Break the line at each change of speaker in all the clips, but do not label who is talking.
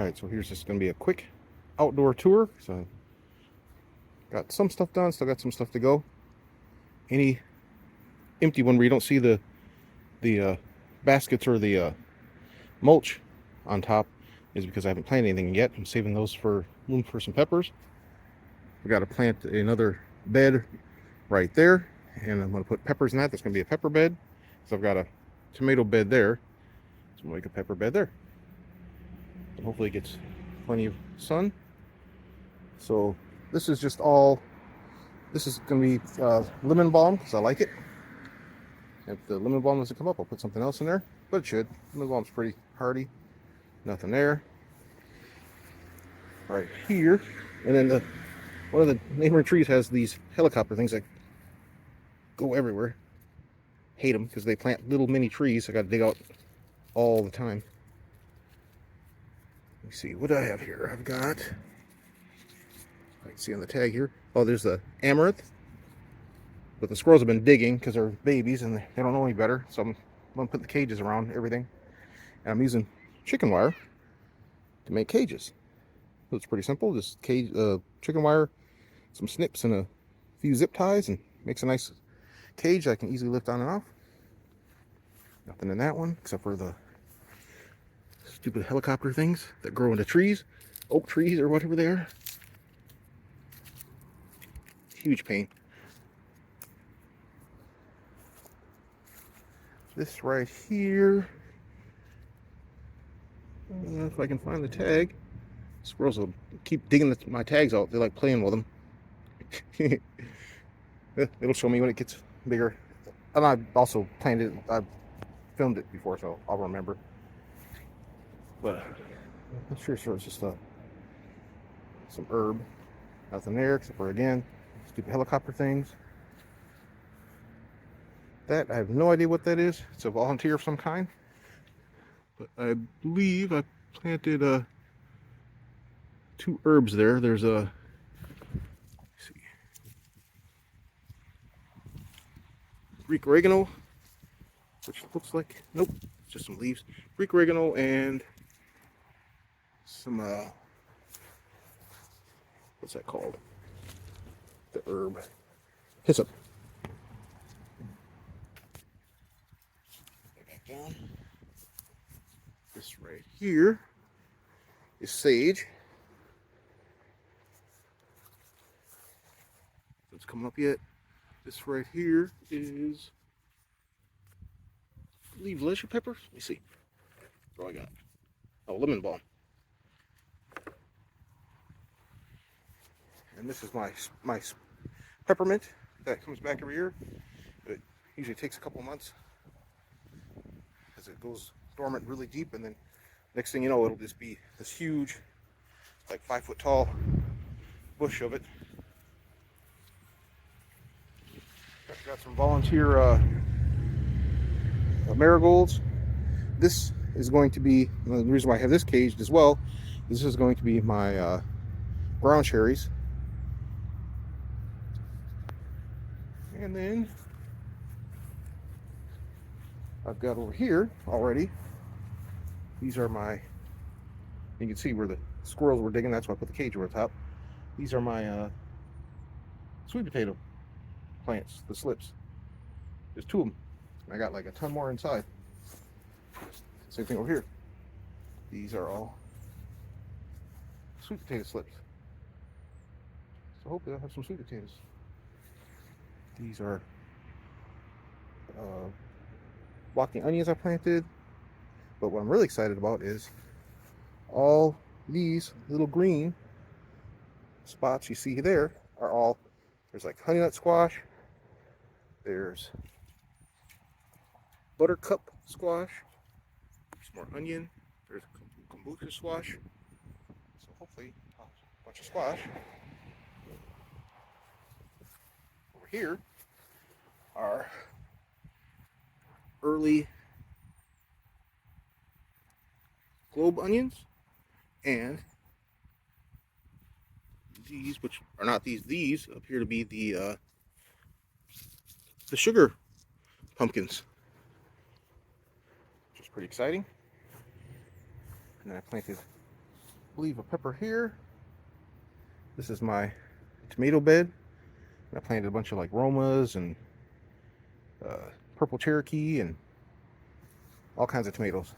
Alright, so here's just going to be a quick outdoor tour. So got some stuff done, still got some stuff to go. Any empty one where you don't see the baskets or the mulch on top is because I haven't planted anything yet. I'm saving those for room for some peppers. We got to plant another bed right there, and I'm going to put peppers in that. That's going to be a pepper bed. So I've got a tomato bed there. So I'm going to make a pepper bed there. And hopefully it gets plenty of sun. So this is just all, this is going to be lemon balm because I like it. If the lemon balm doesn't come up, I'll put something else in there, but it should. Lemon balm's pretty hardy. Nothing there. Right here. And then one of the neighboring trees has these helicopter things that go everywhere. Hate them because they plant little mini trees I got to dig out all the time. Let me see, what do I have here? I've got, I can see on the tag here. Oh, there's the amaranth. But the squirrels have been digging because they're babies and they don't know any better. So I'm going to put the cages around everything. And I'm using chicken wire to make cages. So it's pretty simple. Just cage, chicken wire, some snips, and a few zip ties, and makes a nice cage I can easily lift on and off. Nothing in that one except for the stupid helicopter things that grow into trees, oak trees or whatever they are. Huge pain. This right here, if I can find the tag. Squirrels will keep digging my tags out. They like playing with them. It'll show me when it gets bigger. And I also planted it. I've filmed it before, so I'll remember. But I'm sure it's just some herb. Nothing there except for, again, stupid helicopter things. That, I have no idea what that is. It's a volunteer of some kind. But I believe I planted two herbs there. There's a, let's see, Greek oregano, which looks like, nope, it's just some leaves. Greek oregano and some, what's that called? The herb. Hyssop. Back down. This right here is sage. It's coming up yet. This right here is, I believe, leisure peppers. Let me see. What do I got? Oh, lemon balm. And this is my peppermint that comes back every year. It usually takes a couple months as it goes dormant really deep, and then next thing you know, it'll just be this huge, like 5 foot tall bush of it. Got some volunteer marigolds. This is going to be, the reason why I have this caged as well, this is going to be my ground cherries. And then I've got over here already, these are my, you can see where the squirrels were digging, that's why I put the cage over the top. These are my sweet potato plants, the slips. There's two of them. I got like a ton more inside. Same thing over here. These are all sweet potato slips. So hopefully I'll have some sweet potatoes. These are blocking onions I planted. But what I'm really excited about is all these little green spots you see there are all, there's like honey nut squash, there's buttercup squash, there's more onion, there's kombucha squash. So hopefully a bunch of squash. Over here are early globe onions, and these, which are not these appear to be the sugar pumpkins, which is pretty exciting. And then I planted believe a pepper here. This is my tomato bed. I planted a bunch of like Romas and purple Cherokee and all kinds of tomatoes.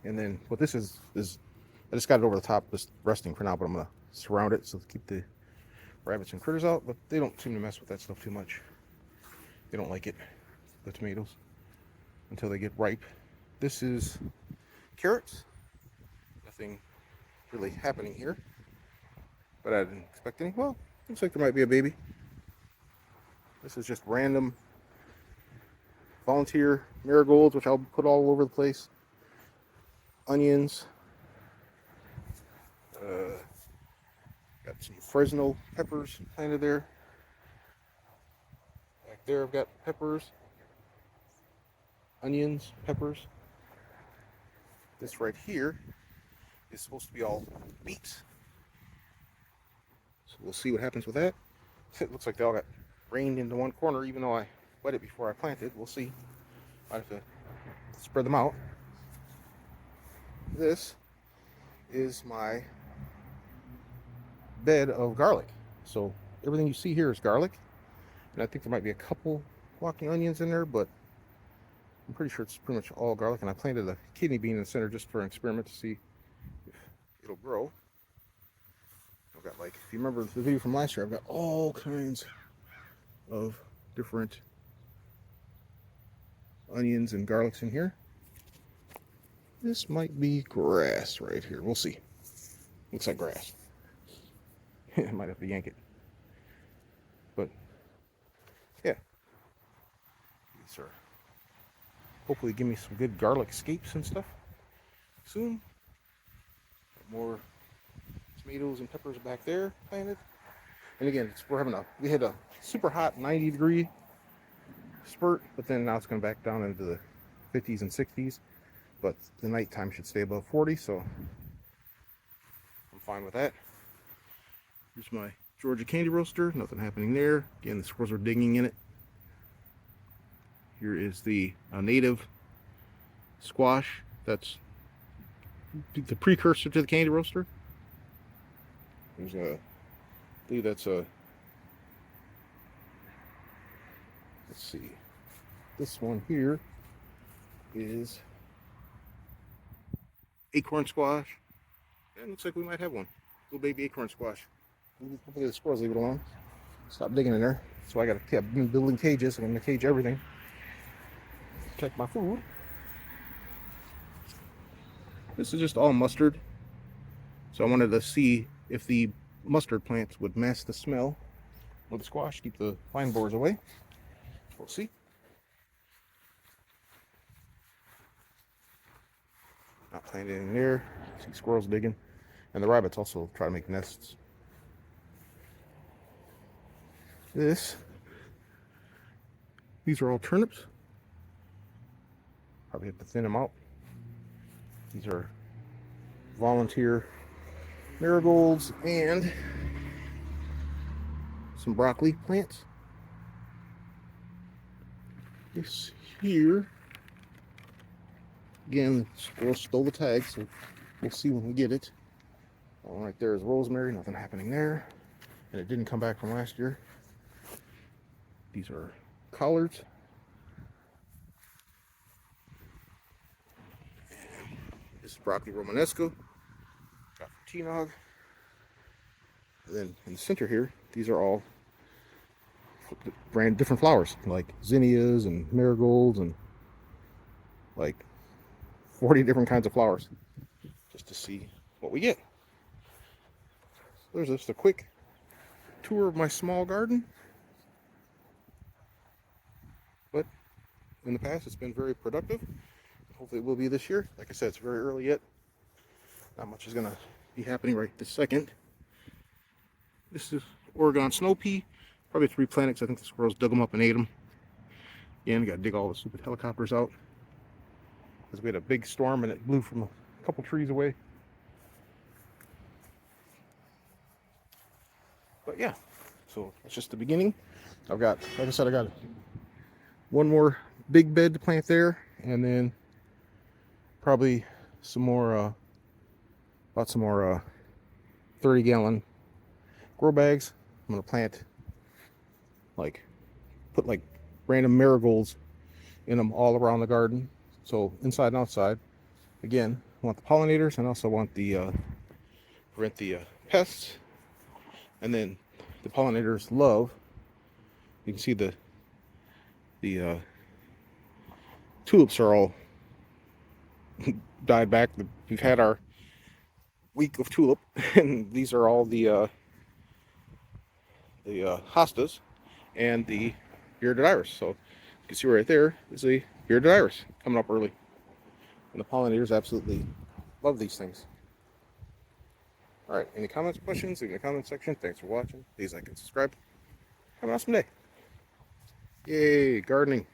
And then what this is I just got it over the top, just resting for now, but I'm gonna surround it so to keep the rabbits and critters out. But they don't seem to mess with that stuff too much. They don't like it, the tomatoes, until they get ripe. This is carrots. Nothing really happening here, but I didn't expect any. Well, looks like there might be a baby. This is just random volunteer marigolds, which I'll put all over the place. Onions. Got some Fresno peppers planted there. Back there I've got peppers. Onions, peppers. This right here is supposed to be all beets. So we'll see what happens with that. It looks like they all got rained into one corner, even though I wet it before I planted. We'll see. I have to spread them out. This is my bed of garlic. So everything you see here is garlic. And I think there might be a couple walking onions in there, but I'm pretty sure it's pretty much all garlic. And I planted a kidney bean in the center just for an experiment to see if it'll grow. I've got, like, if you remember the video from last year, I've got all kinds of different onions and garlics in here. This might be grass right here. We'll see. Looks like grass. I might have to yank it. But yeah. These are hopefully give me some good garlic scapes and stuff soon. More tomatoes and peppers back there planted. And again, we had a super hot 90-degree spurt, but then now it's going back down into the 50s and 60s. But the nighttime should stay above 40, so I'm fine with that. Here's my Georgia candy roaster. Nothing happening there. Again, the squirrels are digging in it. Here is the native squash. That's the precursor to the candy roaster. There's I believe that's a, let's see. This one here is acorn squash. And it looks like we might have one. Little baby acorn squash. Hopefully the squirrels leave it alone. Stop digging in there. So I've been building cages. I'm going to cage everything. Check my food. This is just all mustard. So I wanted to see if the mustard plants would mask the smell of the squash, keep the fine borers away. We'll see. Not planted in there. See squirrels digging. And the rabbits also try to make nests. These are all turnips. Probably have to thin them out. These are volunteer marigolds and some broccoli plants. This here, again, squirrel stole the tag, so we'll see when we get it. All right, there is rosemary. Nothing happening there, and it didn't come back from last year. These are collards. And this is broccoli romanesco. Got from T-Nog. And then in the center here, these are all different flowers, like zinnias and marigolds and like 40 different kinds of flowers, just to see what we get. So there's just a quick tour of my small garden. But in the past, it's been very productive. Hopefully it will be this year. Like I said, it's very early yet. Not much is going to be happening right this second. This is Oregon snow pea. Probably 3 planets. I think the squirrels dug them up and ate them. Again, got to dig all the stupid helicopters out, because we had a big storm and it blew from a couple trees away. But yeah, so it's just the beginning. I've got, like I said, I got one more big bed to plant there, and then probably some more 30-gallon grow bags. I'm gonna plant put random marigolds in them all around the garden. So inside and outside. Again, I want the pollinators and also want the prevent the pests. And then the pollinators love. You can see the tulips are all died back. We've had our week of tulip, and these are all the hostas and the bearded iris. So you can see right there is the bearded iris coming up early. And the pollinators absolutely love these things. Alright, any comments, questions in the comment section? Thanks for watching. Please like and subscribe. Have an awesome day. Yay, gardening.